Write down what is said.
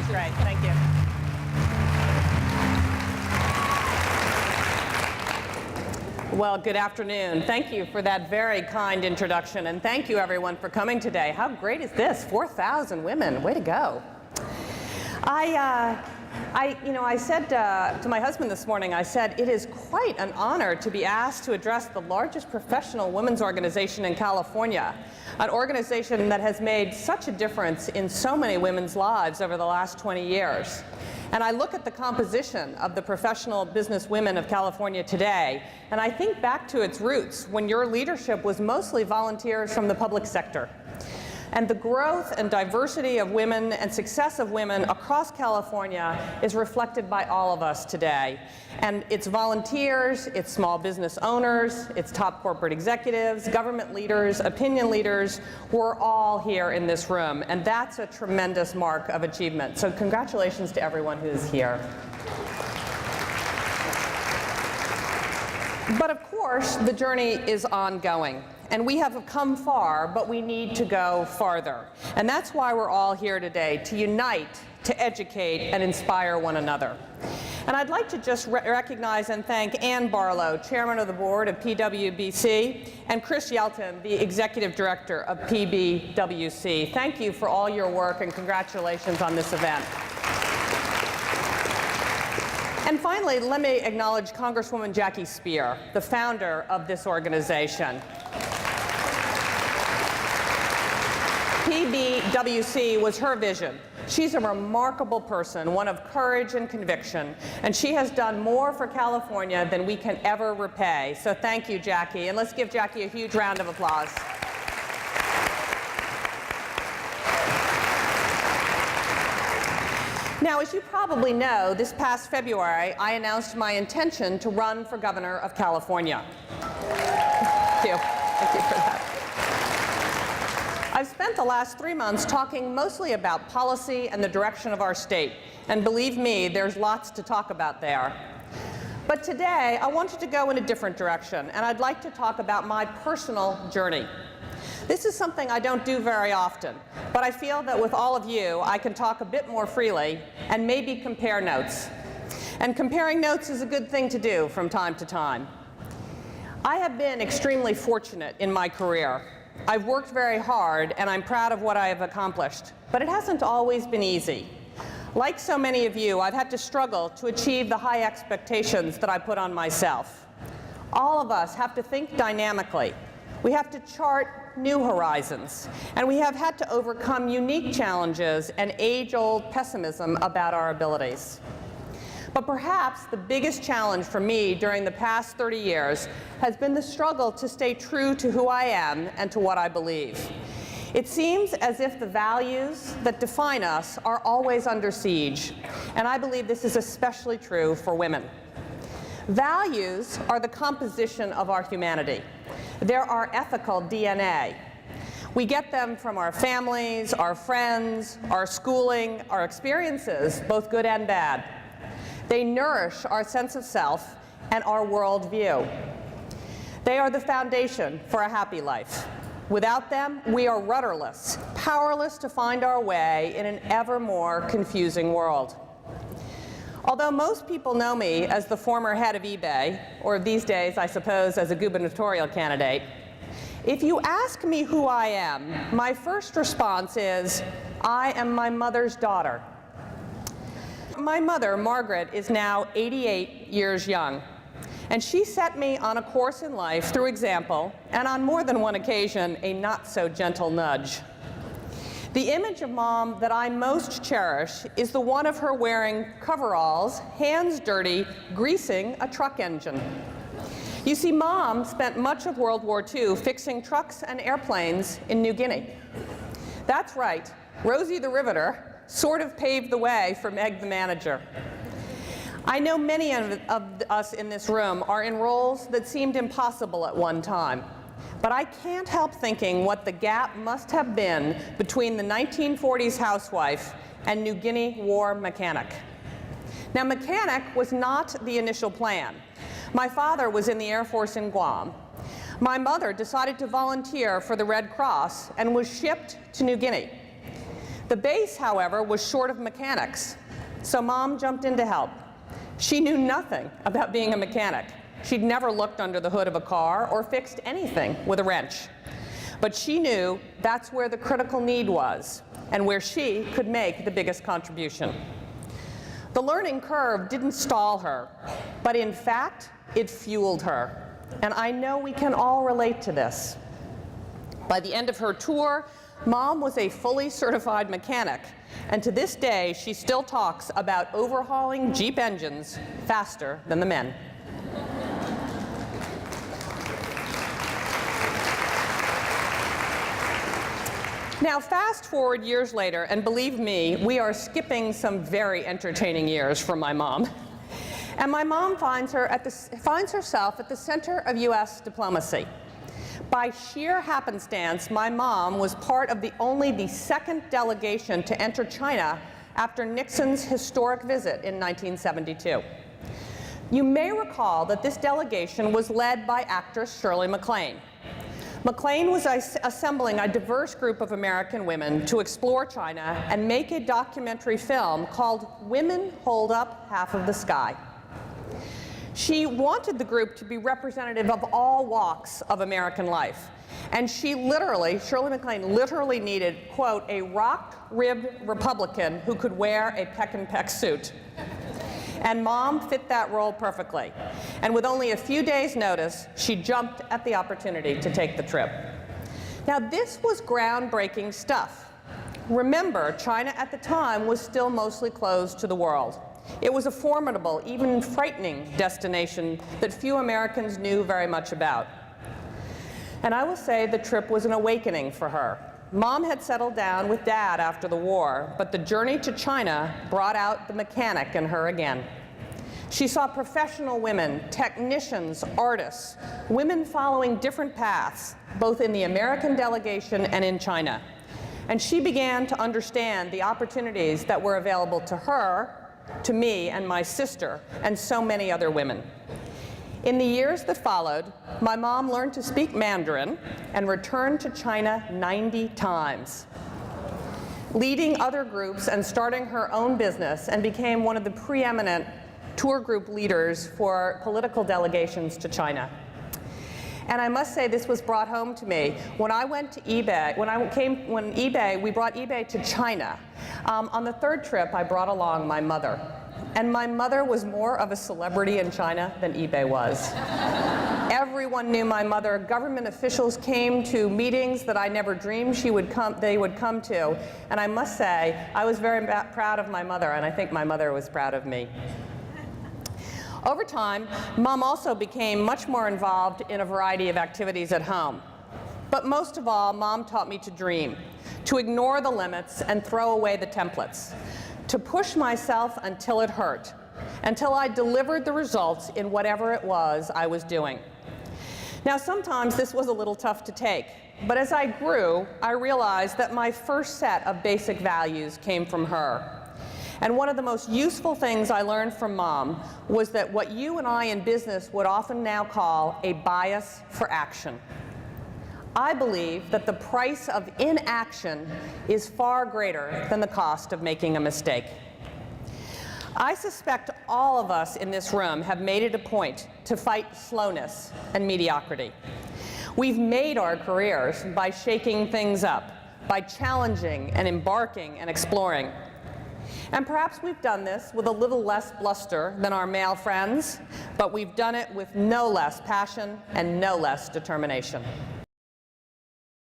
Great, thank you. Well, good afternoon. Thank you for that very kind introduction, and thank you everyone for coming today. How great is this? 4,000 women, way to go. I said to my husband this morning, I said, it is quite an honor to be asked to address the largest professional women's organization in California, an organization that has made such a difference in so many women's lives over the last 20 years. And I look at the composition of the Professional BusinessWomen of California today, and I think back to its roots when your leadership was mostly volunteers from the public sector. And the growth and diversity of women and success of women across California is reflected by all of us today. And it's volunteers, it's small business owners, it's top corporate executives, government leaders, opinion leaders. We're all here in this room, and that's a tremendous mark of achievement. So congratulations to everyone who's here. But of course, the journey is ongoing. And we have come far, but we need to go farther. And that's why we're all here today, to unite, to educate, and inspire one another. And I'd like to just recognize and thank Ann Barlow, Chairman of the Board of PBWC, and Chris Yelton, the Executive Director of PBWC. Thank you for all your work, and congratulations on this event. And finally, let me acknowledge Congresswoman Jackie Speer, the founder of this organization. PBWC was her vision. She's a remarkable person, one of courage and conviction, and she has done more for California than we can ever repay. So thank you, Jackie, and let's give Jackie a huge round of applause. Now, as you probably know, this past February, I announced my intention to run for governor of California. Thank you. Thank you for that. I've spent the last 3 months talking mostly about policy and the direction of our state. And believe me, there's lots to talk about there. But today, I wanted to go in a different direction, and I'd like to talk about my personal journey. This is something I don't do very often, but I feel that with all of you, I can talk a bit more freely and maybe compare notes. And comparing notes is a good thing to do from time to time. I have been extremely fortunate in my career. I've worked very hard, and I'm proud of what I have accomplished, but it hasn't always been easy. Like so many of you, I've had to struggle to achieve the high expectations that I put on myself. All of us have to think dynamically. We have to chart new horizons, and we have had to overcome unique challenges and age-old pessimism about our abilities. But perhaps the biggest challenge for me during the past 30 years has been the struggle to stay true to who I am and to what I believe. It seems as if the values that define us are always under siege, and I believe this is especially true for women. Values are the composition of our humanity. They're our ethical DNA. We get them from our families, our friends, our schooling, our experiences, both good and bad. They nourish our sense of self and our worldview. They are the foundation for a happy life. Without them, we are rudderless, powerless to find our way in an ever more confusing world. Although most people know me as the former head of eBay, or these days, I suppose, as a gubernatorial candidate, if you ask me who I am, my first response is, I am my mother's daughter. My mother, Margaret, is now 88 years young, and she set me on a course in life through example, and on more than one occasion, a not-so-gentle nudge. The image of Mom that I most cherish is the one of her wearing coveralls, hands dirty, greasing a truck engine. You see, Mom spent much of World War II fixing trucks and airplanes in New Guinea. That's right, Rosie the Riveter sort of paved the way for Meg the manager. I know many of us in this room are in roles that seemed impossible at one time, but I can't help thinking what the gap must have been between the 1940s housewife and New Guinea war mechanic. Now, mechanic was not the initial plan. My father was in the Air Force in Guam. My mother decided to volunteer for the Red Cross and was shipped to New Guinea. The base, however, was short of mechanics, so Mom jumped in to help. She knew nothing about being a mechanic. She'd never looked under the hood of a car or fixed anything with a wrench. But she knew that's where the critical need was and where she could make the biggest contribution. The learning curve didn't stall her, but in fact, it fueled her. And I know we can all relate to this. By the end of her tour, Mom was a fully certified mechanic, and to this day, she still talks about overhauling Jeep engines faster than the men. Now, fast forward years later, and believe me, we are skipping some very entertaining years for my mom. And my mom finds herself at the center of US diplomacy. By sheer happenstance, my mom was part of only the second delegation to enter China after Nixon's historic visit in 1972. You may recall that this delegation was led by actress Shirley MacLaine. MacLaine was assembling a diverse group of American women to explore China and make a documentary film called Women Hold Up Half of the Sky. She wanted the group to be representative of all walks of American life. And Shirley MacLaine literally needed, quote, a rock-ribbed Republican who could wear a peck-and-peck suit. And Mom fit that role perfectly. And with only a few days' notice, she jumped at the opportunity to take the trip. Now, this was groundbreaking stuff. Remember, China at the time was still mostly closed to the world. It was a formidable, even frightening destination that few Americans knew very much about. And I will say the trip was an awakening for her. Mom had settled down with Dad after the war, but the journey to China brought out the mechanic in her again. She saw professional women, technicians, artists, women following different paths, both in the American delegation and in China. And she began to understand the opportunities that were available to her, to me and my sister, and so many other women. In the years that followed, my mom learned to speak Mandarin and returned to China 90 times, leading other groups and starting her own business, and became one of the preeminent tour group leaders for political delegations to China. And I must say this was brought home to me. When I went to eBay, we brought eBay to China. On the third trip, I brought along my mother. And my mother was more of a celebrity in China than eBay was. Everyone knew my mother. Government officials came to meetings that I never dreamed they would come to. And I must say, I was very proud of my mother, and I think my mother was proud of me. Over time, Mom also became much more involved in a variety of activities at home. But most of all, Mom taught me to dream, to ignore the limits and throw away the templates, to push myself until it hurt, until I delivered the results in whatever it was I was doing. Now, sometimes this was a little tough to take, but as I grew, I realized that my first set of basic values came from her. And one of the most useful things I learned from Mom was that what you and I in business would often now call a bias for action. I believe that the price of inaction is far greater than the cost of making a mistake. I suspect all of us in this room have made it a point to fight slowness and mediocrity. We've made our careers by shaking things up, by challenging and embarking and exploring. And perhaps we've done this with a little less bluster than our male friends, but we've done it with no less passion and no less determination.